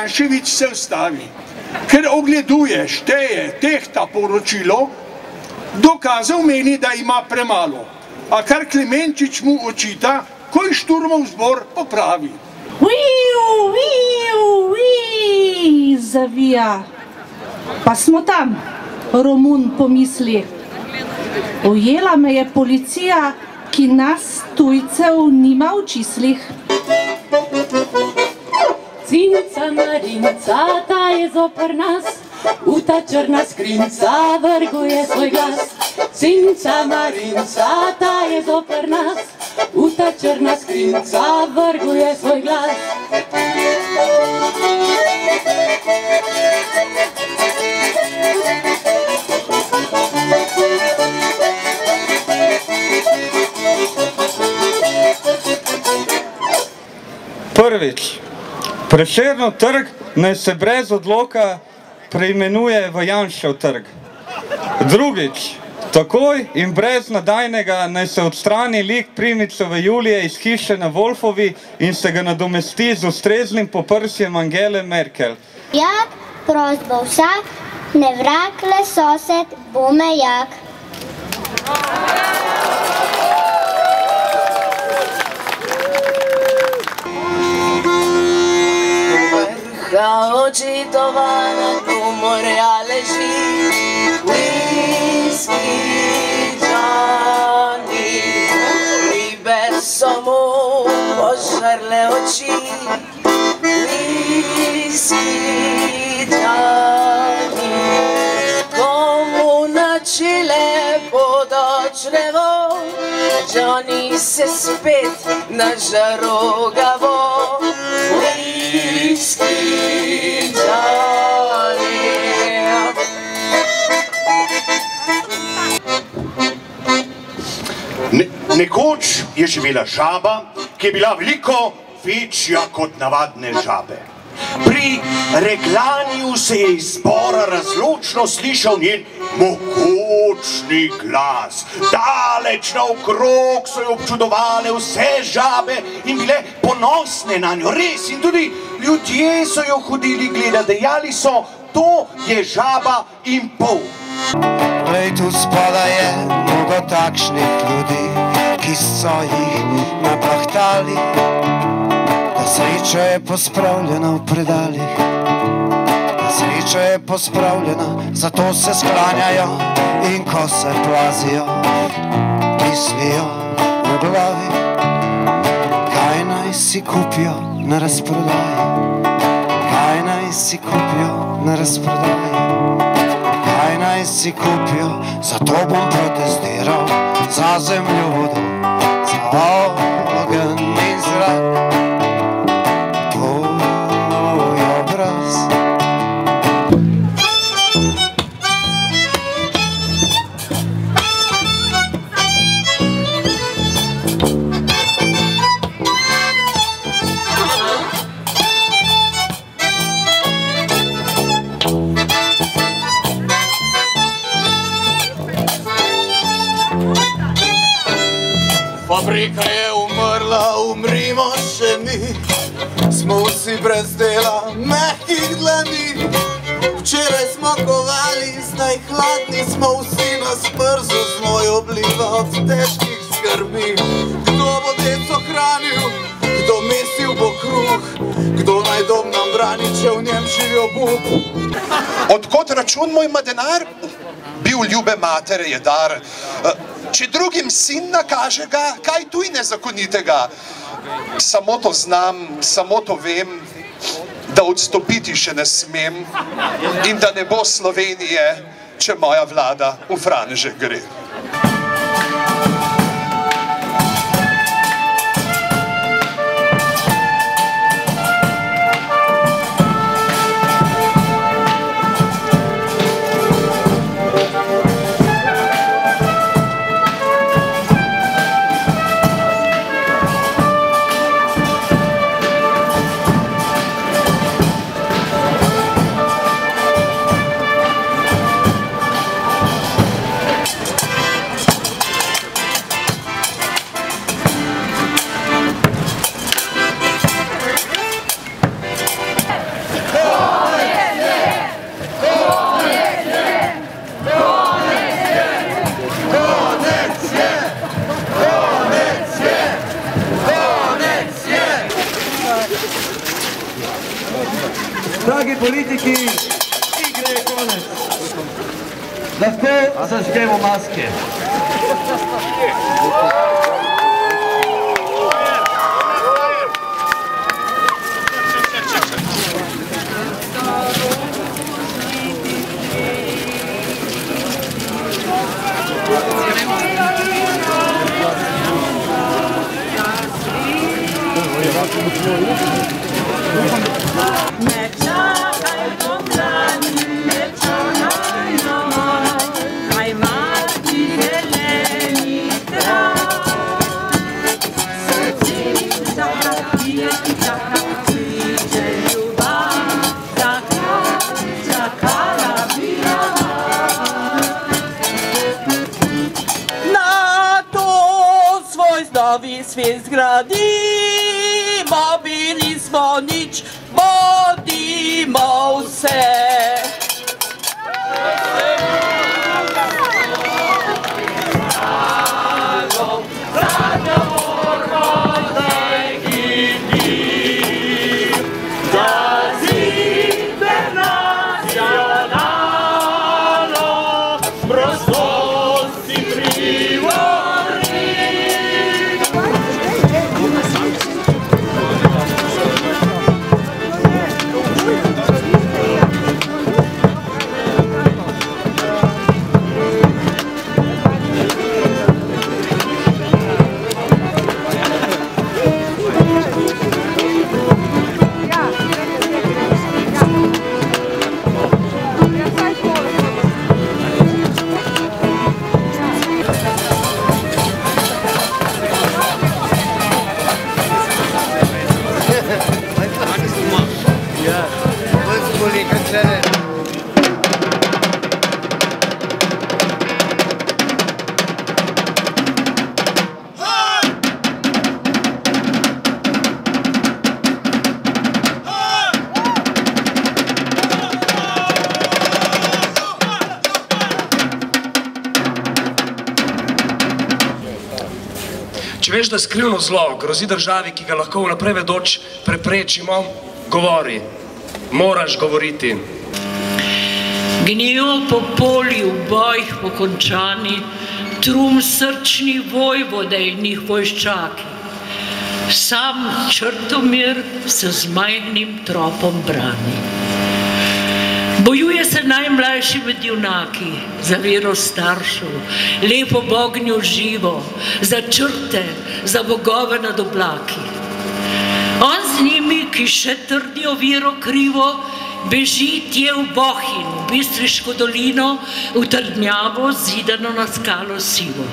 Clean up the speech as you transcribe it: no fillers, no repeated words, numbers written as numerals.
Janševič se ustavi, ker ogleduje, šteje, tehta poročilo, dokazal meni, da ima premalo, a kar Klemenčič mu očita, ko je šturmov zbor, popravi. Zavija. Pa smo tam, Romun pomisli. Ujela me je policija, ki nas tujcev nima v čislih. Cinca Marinca, ta je zoper nas, v ta črna skrinca vrguje svoj glas. Cinca Marinca, ta je zoper nas, v ta črna skrinca vrguje svoj glas. Prvič, Prešernov trg naj se brez odloka preimenuje v Janšev trg. Drugič, takoj in brez nadaljnega naj se odstrani lik Primicove Julije iz hiše na Wolfovi in se ga nadomesti z ustreznim poprsjem Angele Merkel. Jak, prost bo vsak, ne vrag le sosed, bo me jak. Očitova na dnu morja leži whisky Johnny. Ribe so mu požrle oči whisky Johnny. Komu načile bodo črevo, Johnny se spet nažarogavo. Nekoč je živela žaba, ki je bila veliko večja kot navadne žabe. Pri reglanju se je iz zbora razločno slišal njen mogočni glas. Daleč naokrog so jo občudovale vse žabe in bile ponosne na njo, res. In tudi ljudje so jo hodili gledati, dejali so, to je žaba in pol. Glej, tu spodaj je mnogo takšnih ljudi, ki so jih naplahtali. Ta sreča je pospravljena v predalih, ta sreča je pospravljena, zato se sklanjajo in ko se plazijo, mislijo v glavi, kaj naj si kupijo na razprodaji, kaj naj si kupijo na razprodaji, kaj naj si kupijo, zato bom protestiral za zemljo vodo, za ogen in zrak. Fabrika je umrla, umrimo še mi, smo vsi brez dela, mehkih dlani. Včeraj smo kovali, zdaj hladni smo vsi, nas mrzo znoj obliva od težkih skrbi. Kdo bo deco hranil, kdo mesil bo kruh, kdo naj dom nam brani, če v njem živijo bub. Odkot račun moj ima denar? Bil ljube matere je dar. Če drugim sin nakaže ga, kaj tuj nezakonitega? Samo to znam, samo to vem, da odstopiti še ne smem in da ne bo Slovenije, če moja vlada v franže gre. Dragi politiki, igre je konec. Lahko zažgemo maske. Ne čakaj pomladi, ne čakaj noč, kaj mati zeleni trav. Srce čaka, priđe ljubav, čakala bila. Na to svoj novi svet zgradimo, bili smo nič, bodimo vse. Če veš, da skrivno zlo grozi državi, ki ga lahko vnaprej vedoč preprečimo, govori. Moraš govoriti. Gnijo po polju, bojih pokončani, trum srčni vojvode in njih vojščaki. Sam Črtomir se z majhnim tropom brani. Bojuje se najmlajši med junaki, za vero staršev, lepo bognjo živo, za črte, za bogove nad oblaki. On z njimi, ki še trdijo vero krivo, beži tje v Bohinj, v Bistriško dolino, v trdnjavo zidano na skalo sivo.